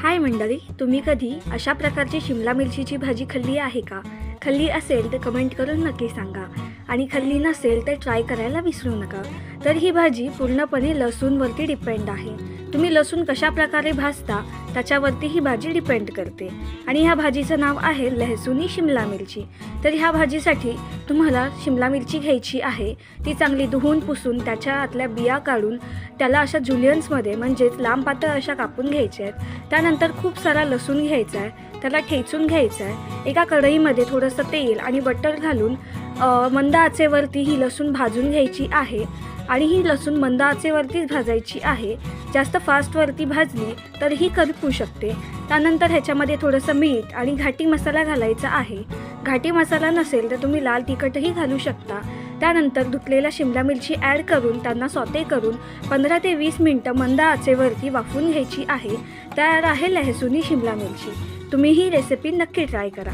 हाय मंडळी, तुम्ही कधी अशा प्रकारची शिमला मिरचीची भाजी खाल्ली आहे का? खाल्ली असेल तर कमेंट करून नक्की सांगा आणि खाल्ली नसेल तर ट्राय करायला विसरू नका. तर ही भाजी पूर्णपणे लसूणवरती डिपेंड आहे. तुम्ही लसूण कशा प्रकारे भाजता त्याच्यावरती ही भाजी डिपेंड करते आणि ह्या भाजीचं नाव आहे लहसुनी शिमला मिरची. तर ह्या भाजीसाठी तुम्हाला शिमला मिरची घ्यायची आहे. ती चांगली धुवून पुसून त्याच्या आतल्या बिया काढून त्याला अशा जुलियन्समध्ये म्हणजेच लांब पातळ अशा कापून घ्यायच्या आहेत. त्यानंतर खूप सारा लसूण घ्यायचा आहे, त्याला ठेचून घ्यायचं आहे. एका कढईमध्ये थोडंसं तेल आणि बटर घालून मंद आचेवरती ही लसूण भाजून घ्यायची आहे आणि ही लसूण मंद आचेवरतीच भाजायची आहे. जास्त फास्टवरती भाजली तर ही करपू शकते. त्यानंतर ह्याच्यामध्ये थोडंसं मीठ आणि घाटी मसाला घालायचा आहे. घाटी मसाला नसेल तर तुम्ही लाल तिखटही घालू शकता. त्यानंतर धुतलेला शिमला मिरची ॲड करून त्यांना सॉटे करून 15 ते 20 मिनटं मंद आचेवरती वाफवून घ्यायची आहे. तयार आहे लहसुनी शिमला मिरची. तुम्ही ही रेसिपी नक्की ट्राय करा.